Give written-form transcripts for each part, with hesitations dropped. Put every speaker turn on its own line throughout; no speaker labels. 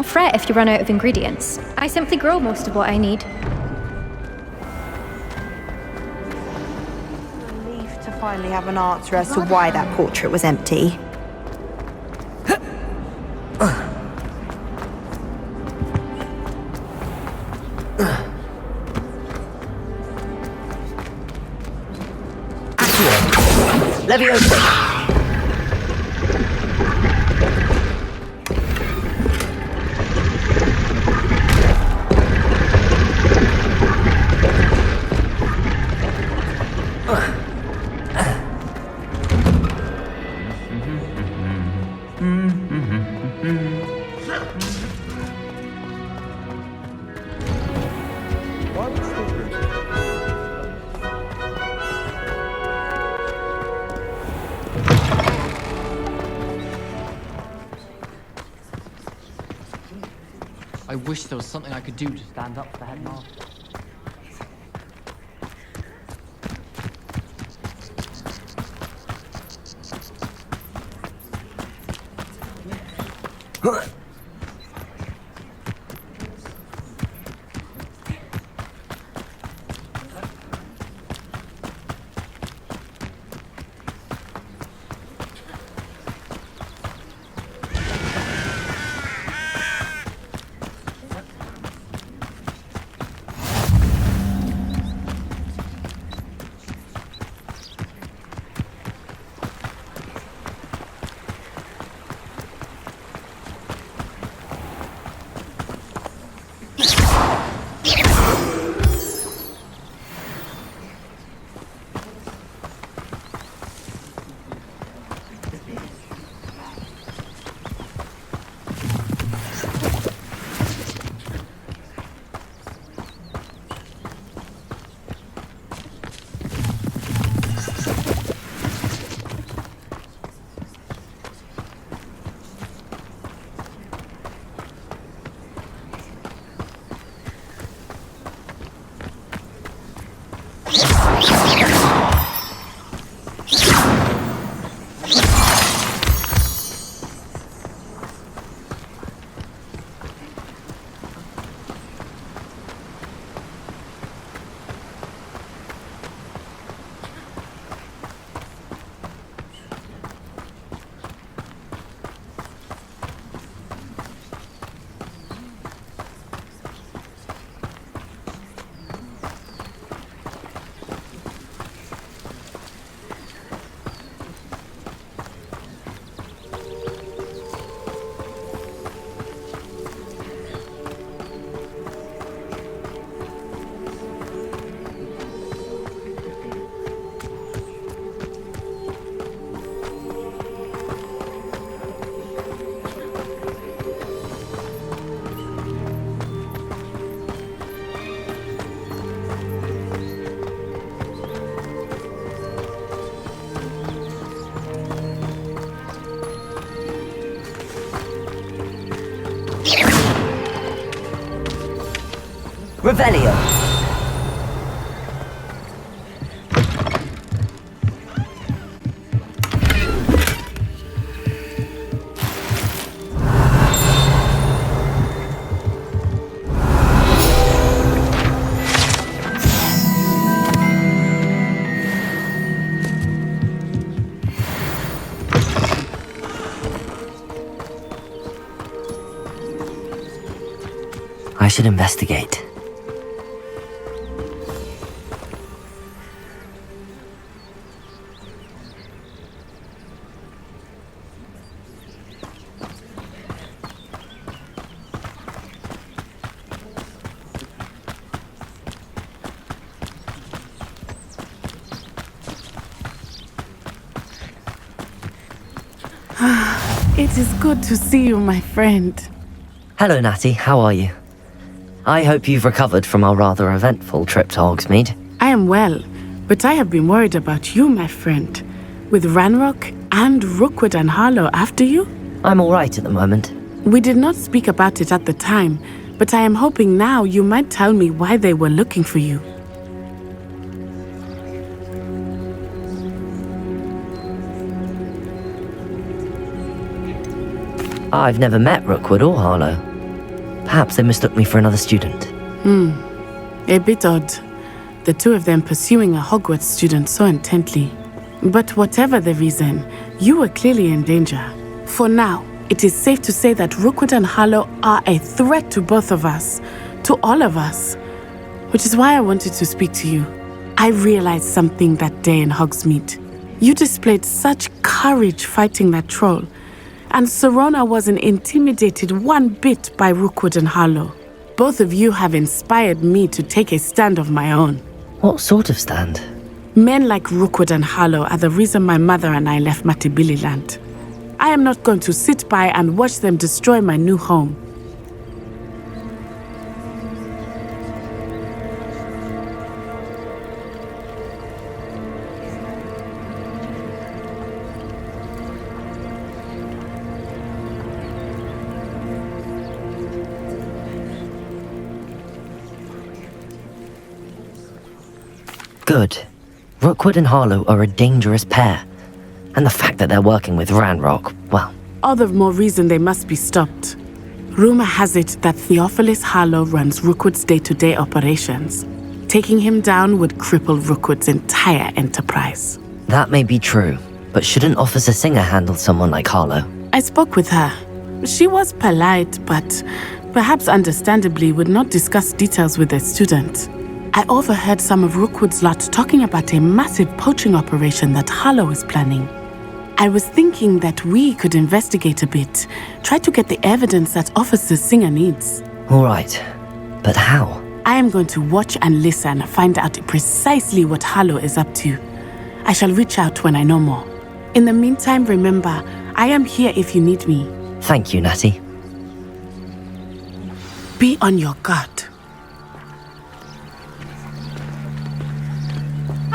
Don't fret if you run out of ingredients. I simply grow most of what I need.
Relieved to finally have an answer as to why that portrait was empty.
Leviosa!
I wish there was something I could do to stand up to the headmaster.
Revelio. I should investigate.
It is good to see you, my friend.
Hello, Natty. How are you? I hope you've recovered from our rather eventful trip to Hogsmeade.
I am well, but I have been worried about you, my friend. With Ranrock and Rookwood and Harlow after you?
I'm all right at the moment.
We did not speak about it at the time, but I am hoping now you might tell me why they were looking for you.
I've never met Rookwood or Harlow. Perhaps they mistook me for another student.
A bit odd. The two of them pursuing a Hogwarts student so intently. But whatever the reason, you were clearly in danger. For now, it is safe to say that Rookwood and Harlow are a threat to both of us, to all of us. Which is why I wanted to speak to you. I realized something that day in Hogsmeade. You displayed such courage fighting that troll, and Serona wasn't intimidated one bit by Rookwood and Harlow. Both of you have inspired me to take a stand of my own.
What sort of stand?
Men like Rookwood and Harlow are the reason my mother and I left Matabeleland. I am not going to sit by and watch them destroy my new home.
Good. Rookwood and Harlow are a dangerous pair. And the fact that they're working with Ranrock, well...
All the more reason they must be stopped. Rumor has it that Theophilus Harlow runs Rookwood's day-to-day operations. Taking him down would cripple Rookwood's entire enterprise.
That may be true, but shouldn't Officer Singer handle someone like Harlow?
I spoke with her. She was polite, but perhaps understandably would not discuss details with a student. I overheard some of Rookwood's lot talking about a massive poaching operation that Harlow is planning. I was thinking that we could investigate a bit, try to get the evidence that Officer Singer needs.
All right, but how?
I am going to watch and listen, find out precisely what Harlow is up to. I shall reach out when I know more. In the meantime, remember, I am here if you need me.
Thank you, Natty.
Be on your guard.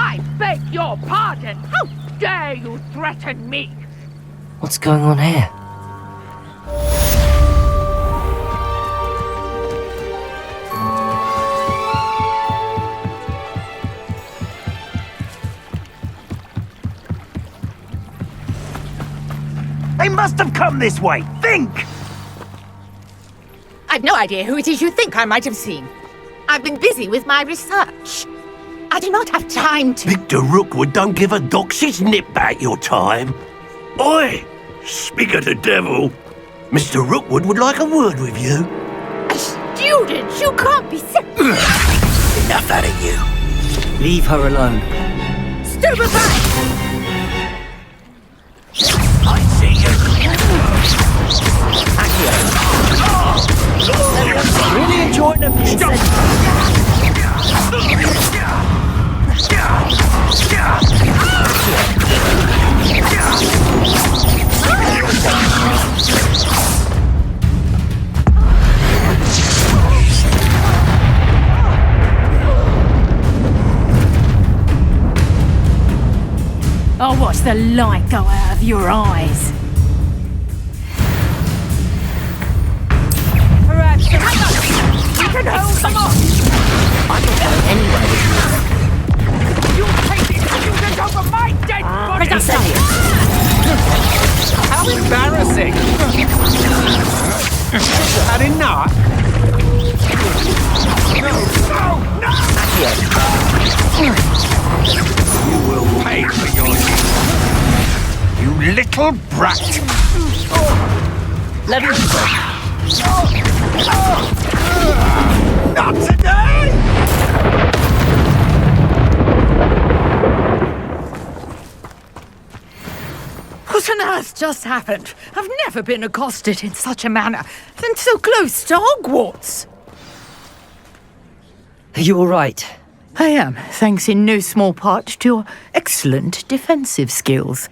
I beg your pardon! How dare you threaten me?
What's going on here?
They must have come this way! Think!
I've no idea who it is you think I might have seen. I've been busy with my research. I do not have time to...
Victor Rookwood don't give a doxy's nip about your time. Oi! Speak of the devil. Mr. Rookwood would like a word with you.
A student? You can't be
Enough out of you.
Leave her alone.
stupefied!
I see you.
Really enjoying them.
I'll watch the light go out of your eyes. Perhaps we can hold them off.
I can go anywhere with you.
You'll take these students over my dead body!
How embarrassing! Had enough? You will pay for your you little brat!
Let me go.
Not today!
What on earth just happened? I've never been accosted in such a manner, and so close to Hogwarts.
Are you all right?
I am, thanks in no small part to your excellent defensive skills.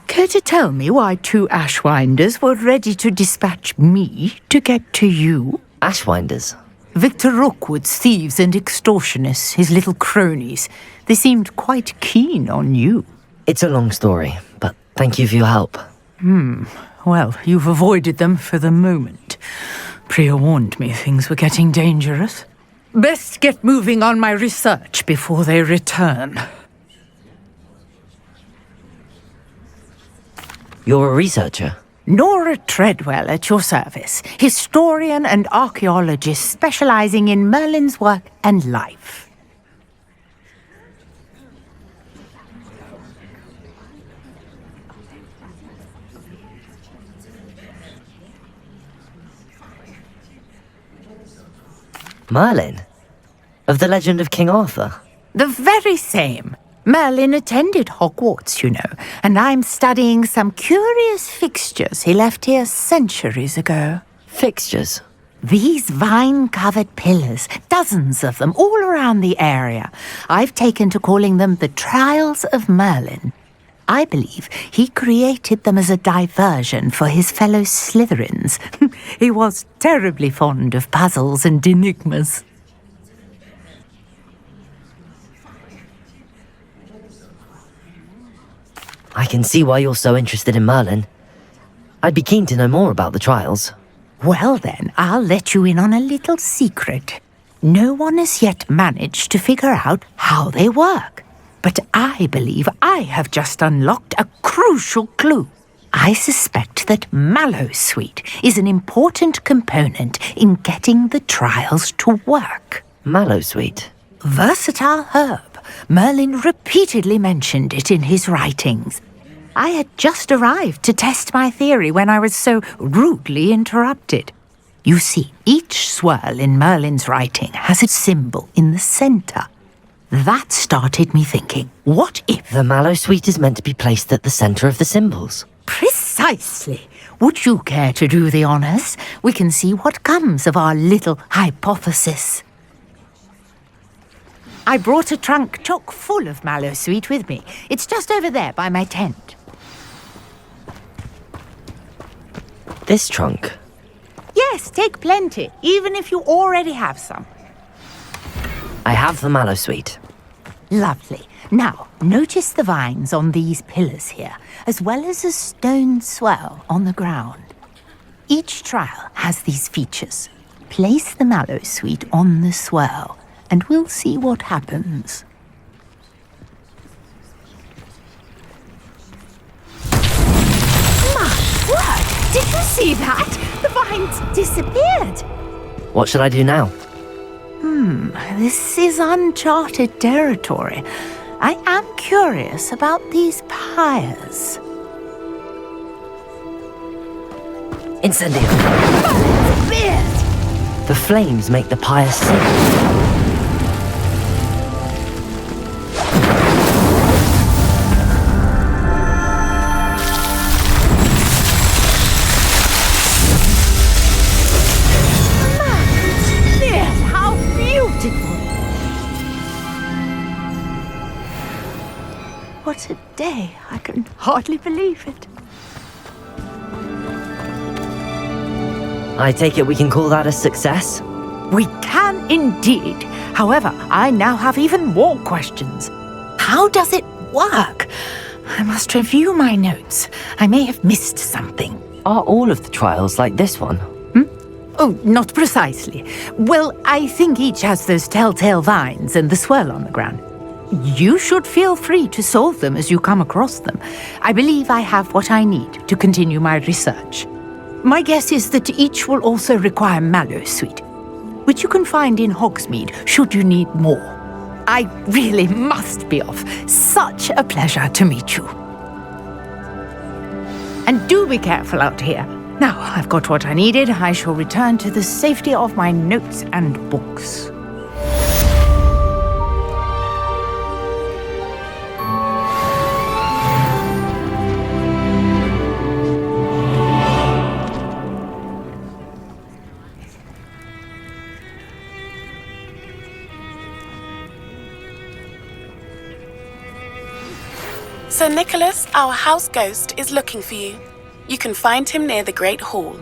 Care to tell me why two Ashwinders were ready to dispatch me to get to you?
Ashwinders?
Victor Rookwood's thieves and extortionists, his little cronies. They seemed quite keen on you.
It's a long story, but thank you for your help.
Well, you've avoided them for the moment. Priya warned me things were getting dangerous. Best get moving on my research before they return.
You're a researcher?
Nora Treadwell at your service, historian and archaeologist specializing in Merlin's work and life.
Merlin? Of the legend of King Arthur?
The very same. Merlin attended Hogwarts, you know, and I'm studying some curious fixtures he left here centuries ago.
Fixtures?
These vine-covered pillars, dozens of them all around the area. I've taken to calling them the Trials of Merlin. I believe he created them as a diversion for his fellow Slytherins. He was terribly fond of puzzles and enigmas.
I can see why you're so interested in Merlin. I'd be keen to know more about the trials.
Well then, I'll let you in on a little secret. No one has yet managed to figure out how they work. But I believe I have just unlocked a crucial clue. I suspect that Mallowsweet is an important component in getting the trials to work.
Mallowsweet?
Versatile herb. Merlin repeatedly mentioned it in his writings. I had just arrived to test my theory when I was so rudely interrupted. You see, each swirl in Merlin's writing has a symbol in the center. That started me thinking, what if...
The Mallowsweet is meant to be placed at the center of the symbols.
Precisely. Would you care to do the honors? We can see what comes of our little hypothesis. I brought a trunk chock full of Mallowsweet with me. It's just over there by my tent.
This trunk?
Yes, take plenty, even if you already have some.
I have the Mallowsweet.
Lovely. Now, notice the vines on these pillars here, as well as a stone swell on the ground. Each trial has these features. Place the Mallowsweet on the swell, and we'll see what happens. My word! Did you see that? The vines disappeared.
What should I do now?
This is uncharted territory. I am curious about these pyres.
Incendio!
Beard!
The flames make the pyre sing.
What a day. I can hardly believe it.
I take it we can call that a success?
We can indeed. However, I now have even more questions. How does it work? I must review my notes. I may have missed something.
Are all of the trials like this one?
Oh, not precisely. Well, I think each has those telltale vines and the swirl on the ground. You should feel free to solve them as you come across them. I believe I have what I need to continue my research. My guess is that each will also require Mallowsweet, which you can find in Hogsmeade should you need more. I really must be off. Such a pleasure to meet you. And do be careful out here. Now I've got what I needed, I shall return to the safety of my notes and books.
Sir Nicholas, our house ghost, is looking for you. You can find him near the Great Hall.